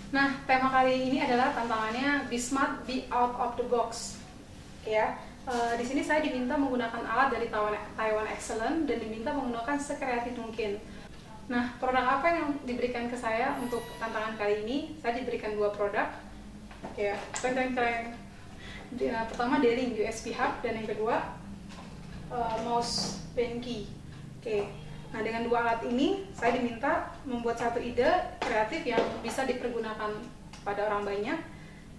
Nah, tema kali ini adalah tantangannya Be Smart, Be Out of the Box. Ya, di sini saya diminta menggunakan alat dari Taiwan Excellent dan diminta menggunakan sekreatif mungkin. Nah, produk apa yang diberikan ke saya untuk tantangan kali ini? Saya diberikan dua produk. Ya, keren. Pertama Deling USB Hub dan yang kedua mouse Benki. Oke. Nah, dengan dua alat ini saya diminta membuat satu ide kreatif yang bisa dipergunakan pada orang banyak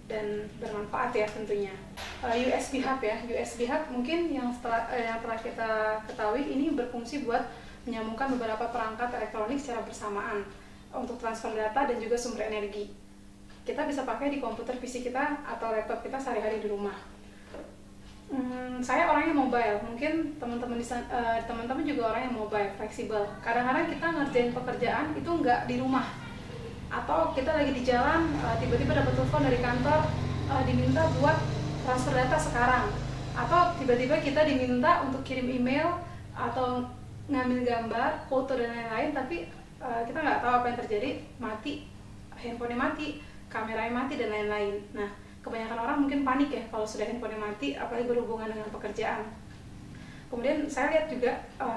dan bermanfaat ya tentunya. USB Hub ya, USB Hub mungkin yang telah kita ketahui ini berfungsi buat menyambungkan beberapa perangkat elektronik secara bersamaan untuk transfer data dan juga sumber energi. Kita bisa pakai di komputer PC kita atau laptop kita sehari-hari di rumah. Saya orangnya mobile, mungkin teman-teman juga orang yang mobile, fleksibel. Kadang-kadang kita ngerjain pekerjaan itu nggak di rumah, atau kita lagi di jalan, tiba-tiba dapat telepon dari kantor, diminta buat transfer data sekarang, atau tiba-tiba kita diminta untuk kirim email atau ngambil gambar, foto dan lain-lain, tapi kita nggak tahu apa yang terjadi, mati, handphonenya mati, kameranya mati dan lain-lain. Nah, kebanyakan orang mungkin panik ya kalau sudah handphonenya mati, apalagi berhubungan dengan pekerjaan. Kemudian saya lihat juga,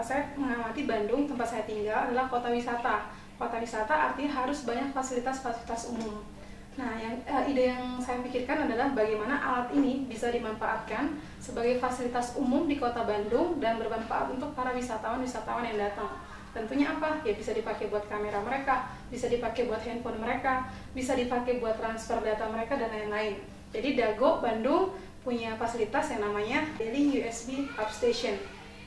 saya mengamati Bandung, tempat saya tinggal adalah kota wisata. Kota wisata artinya harus banyak fasilitas-fasilitas umum. Nah, ide yang saya pikirkan adalah bagaimana alat ini bisa dimanfaatkan sebagai fasilitas umum di kota Bandung dan bermanfaat untuk para wisatawan yang datang. Tentunya apa? Ya bisa dipakai buat kamera mereka, bisa dipakai buat handphone mereka, bisa dipakai buat transfer data mereka dan lain-lain. Jadi Dago Bandung punya fasilitas yang namanya Deling USB Hub Station.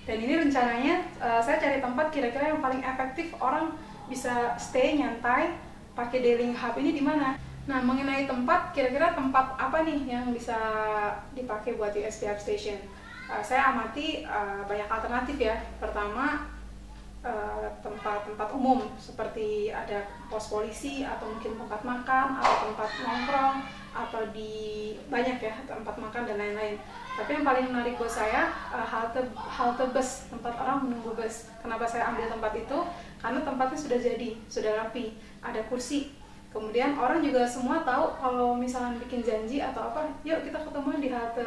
Dan ini rencananya saya cari tempat kira-kira yang paling efektif orang bisa stay nyantai pakai Deling Hub ini di mana. Nah, mengenai tempat, kira-kira tempat apa nih yang bisa dipakai buat USB Hub Station? Saya amati banyak alternatif ya. Pertama, tempat-tempat umum seperti ada pos polisi atau mungkin tempat makan atau tempat nongkrong atau di banyak ya tempat makan dan lain-lain. Tapi yang paling menarik buat saya halte bus, tempat orang menunggu bus. Kenapa saya ambil tempat itu? Karena tempatnya sudah jadi, sudah rapi, ada kursi. Kemudian orang juga semua tahu kalau misalnya bikin janji atau apa, yuk kita ketemuan di halte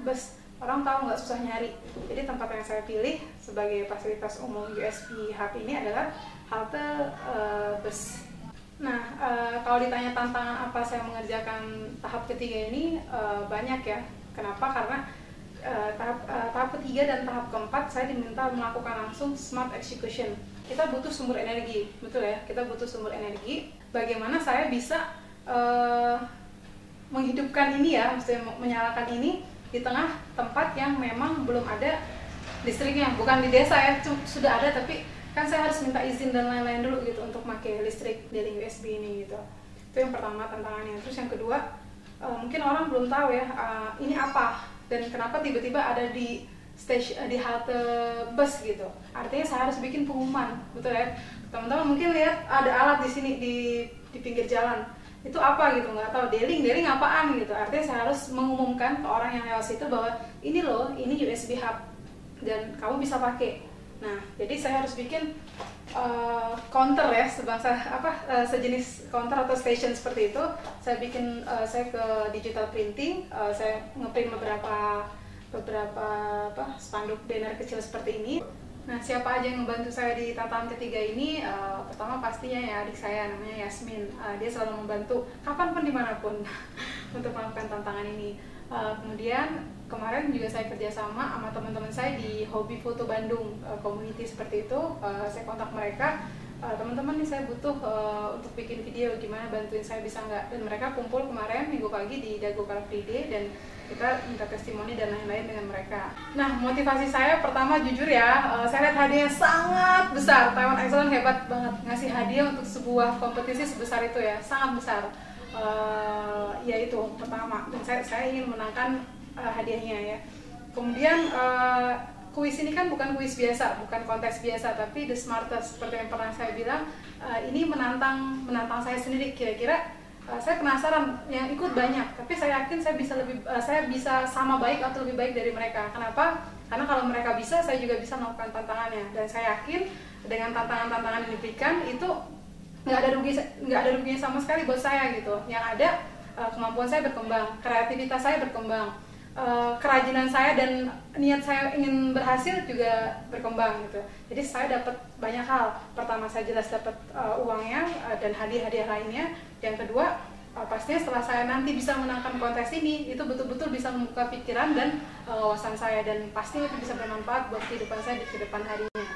bus. Orang tahu, nggak susah nyari. Jadi tempat yang saya pilih sebagai fasilitas umum USB Hub ini adalah halte bus. Nah, kalau ditanya tantangan apa saya mengerjakan tahap ketiga ini, banyak ya. Kenapa? Karena tahap ketiga dan tahap keempat saya diminta melakukan langsung smart execution. Kita butuh sumber energi, betul ya? Kita butuh sumber energi. Bagaimana saya bisa menghidupkan ini ya, maksudnya menyalakan ini di tengah tempat yang memang belum ada listriknya, bukan di desa ya, sudah ada tapi kan saya harus minta izin dan lain-lain dulu gitu untuk pakai listrik Deling USB ini gitu. Itu yang pertama tantangannya. Terus yang kedua, mungkin orang belum tahu ya ini apa dan kenapa tiba-tiba ada di halte bus gitu. Artinya saya harus bikin pengumuman, betul ya. Teman-teman mungkin lihat ada alat di sini di pinggir jalan. Itu apa gitu, nggak tahu Deling apaan gitu. Artinya saya harus mengumumkan ke orang yang lewat situ bahwa ini loh, ini USB Hub dan kamu bisa pakai. Nah, jadi saya harus bikin counter ya, sejenis counter atau station seperti itu. Saya bikin, saya ke digital printing, saya ngeprint beberapa spanduk banner kecil seperti ini. Nah, siapa aja yang membantu saya di tantangan ketiga ini? Pertama pastinya ya adik saya namanya Yasmin. Dia selalu membantu kapanpun dimanapun untuk melakukan tantangan ini. Kemudian kemarin juga saya kerjasama sama teman-teman saya di Hobi Foto Bandung, community seperti itu. Saya kontak mereka, teman-teman nih saya butuh untuk bikin video, gimana bantuin saya bisa nggak? Dan mereka kumpul kemarin minggu pagi di Dago Car Free Day dan kita minta testimoni dan lain-lain dengan mereka. Nah, motivasi saya pertama jujur ya, saya lihat hadiahnya sangat besar. Taiwan Excellent hebat banget ngasih hadiah untuk sebuah kompetisi sebesar itu ya, sangat besar. Ya itu pertama, dan saya ingin menangkan hadiahnya ya. Kemudian kuis ini kan bukan kuis biasa, bukan kontes biasa, tapi the smartest seperti yang pernah saya bilang. Ini menantang saya sendiri. Kira-kira saya penasaran, yang ikut banyak, tapi saya yakin saya bisa sama baik atau lebih baik dari mereka. Kenapa? Karena kalau mereka bisa, saya juga bisa melakukan tantangannya. Dan saya yakin dengan tantangan-tantangan yang diberikan itu nggak ada ruginya sama sekali buat saya gitu. Yang ada kemampuan saya berkembang, kreativitas saya berkembang, kerajinan saya dan niat saya ingin berhasil juga berkembang gitu. Jadi saya dapat banyak hal. Pertama, saya jelas dapat uangnya dan hadiah-hadiah lainnya. Yang kedua, pastinya setelah saya nanti bisa menangkan kontes ini, itu betul-betul bisa membuka pikiran dan wawasan saya, dan pasti itu bisa bermanfaat buat kehidupan saya di kedepan harinya.